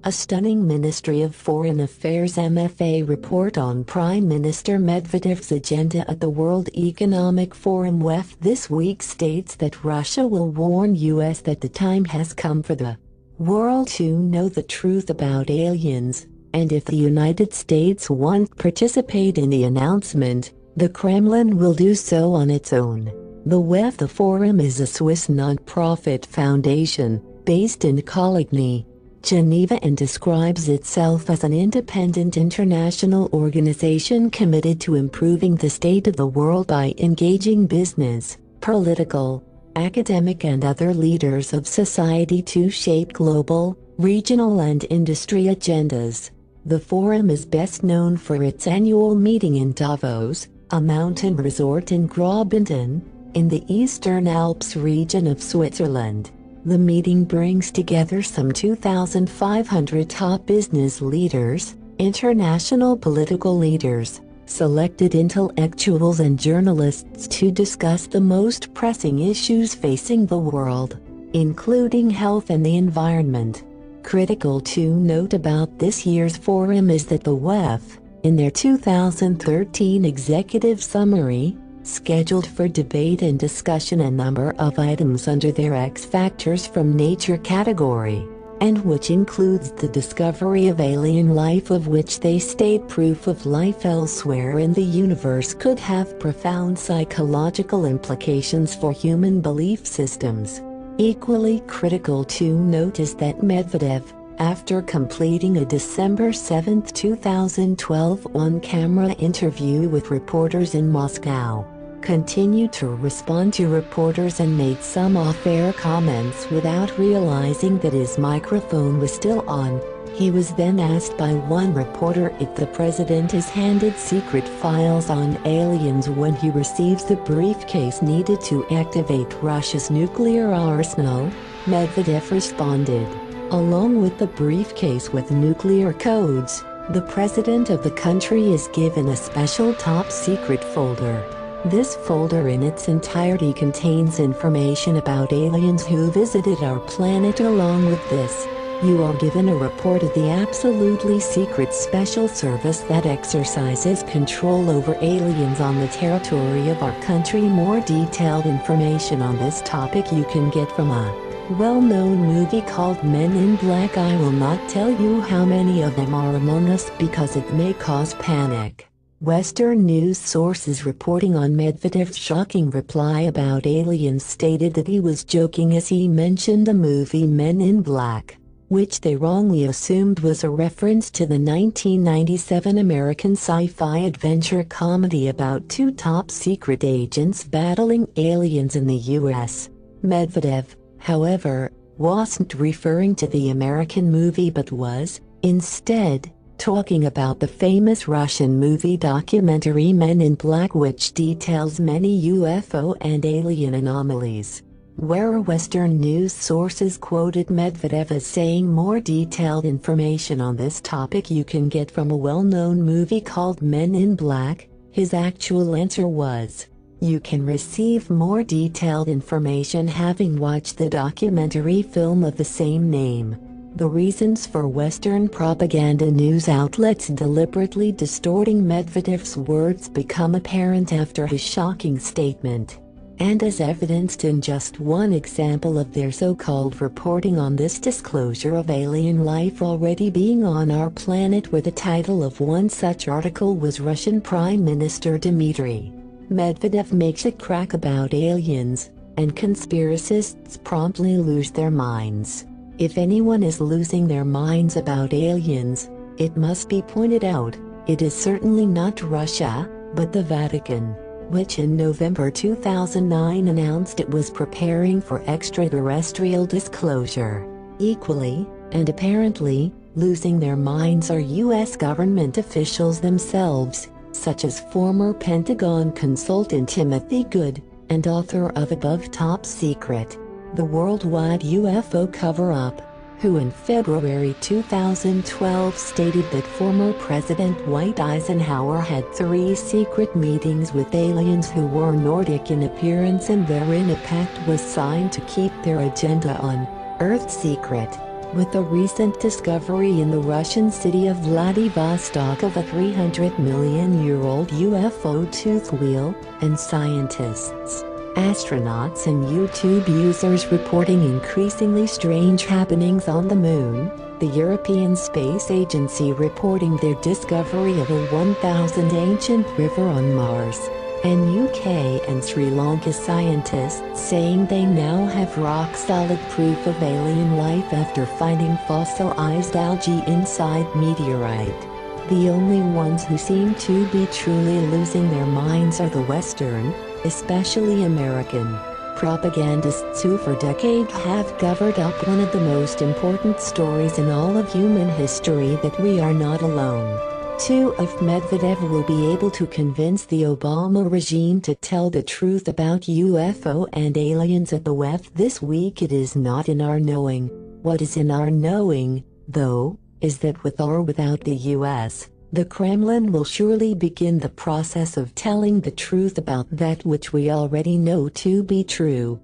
A stunning Ministry of Foreign Affairs MFA report on Prime Minister Medvedev's agenda at the World Economic Forum WEF this week states that Russia will warn US that the time has come for the world to know the truth about aliens, and if the United States won't participate in the announcement, the Kremlin will do so on its own. The WEF, the forum, is a Swiss non-profit foundation based in Coligny, Geneva, and describes itself as an independent international organization committed to improving the state of the world by engaging business, political, academic and other leaders of society to shape global, regional and industry agendas. The forum is best known for its annual meeting in Davos, a mountain resort in Graubünden, in the Eastern Alps region of Switzerland. The meeting brings together some 2,500 top business leaders, international political leaders, selected intellectuals and journalists to discuss the most pressing issues facing the world, including health and the environment. Critical to note about this year's forum is that the WEF, in their 2013 executive summary, scheduled for debate and discussion a number of items under their X Factors from Nature category, and which includes the discovery of alien life, of which they state proof of life elsewhere in the universe could have profound psychological implications for human belief systems. Equally critical to note is that Medvedev, after completing a December 7, 2012 on-camera interview with reporters in Moscow, continued to respond to reporters and made some off-air comments without realizing that his microphone was still on. He was then asked by one reporter if the president is handed secret files on aliens when he receives the briefcase needed to activate Russia's nuclear arsenal. Medvedev responded, "Along with the briefcase with nuclear codes, the president of the country is given a special top-secret folder. This folder in its entirety contains information about aliens who visited our planet. Along with this, you are given a report of the absolutely secret special service that exercises control over aliens on the territory of our country. More detailed information on this topic you can get from a well-known movie called Men in Black. I will not tell you how many of them are among us because it may cause panic." Western news sources reporting on Medvedev's shocking reply about aliens stated that he was joking as he mentioned the movie Men in Black, which they wrongly assumed was a reference to the 1997 American sci-fi adventure comedy about two top-secret agents battling aliens in the US. Medvedev, however, wasn't referring to the American movie but was, instead, talking about the famous Russian movie documentary Men in Black, which details many UFO and alien anomalies. Where Western news sources quoted Medvedev as saying more detailed information on this topic you can get from a well-known movie called Men in Black, his actual answer was, "You can receive more detailed information having watched the documentary film of the same name." The reasons for Western propaganda news outlets deliberately distorting Medvedev's words become apparent after his shocking statement. And as evidenced in just one example of their so-called reporting on this disclosure of alien life already being on our planet, where the title of one such article was Russian Prime Minister Dmitry Medvedev makes a crack about aliens, and conspiracists promptly lose their minds. If anyone is losing their minds about aliens, it must be pointed out, it is certainly not Russia, but the Vatican, which in November 2009 announced it was preparing for extraterrestrial disclosure. Equally, and apparently, losing their minds are US government officials themselves, such as former Pentagon consultant Timothy Goode, and author of Above Top Secret, the worldwide UFO cover-up, who in February 2012 stated that former President Dwight Eisenhower had 3 secret meetings with aliens who were Nordic in appearance, and therein a pact was signed to keep their agenda on Earth secret. with the recent discovery in the Russian city of Vladivostok of a 300-million-year-old UFO tooth wheel, and scientists, astronauts and YouTube users reporting increasingly strange happenings on the Moon, the European Space Agency reporting their discovery of a 1,000 ancient river on Mars, and UK and Sri Lanka scientists saying they now have rock-solid proof of alien life after finding fossilized algae inside meteorite. The only ones who seem to be truly losing their minds are the Western, especially American, propagandists who for decades have covered up one of the most important stories in all of human history, that we are not alone. 2. If Medvedev will be able to convince the Obama regime to tell the truth about UFO and aliens at the WEF this week, it is not in our knowing. What is in our knowing, though, is that with or without the US, the Kremlin will surely begin the process of telling the truth about that which we already know to be true.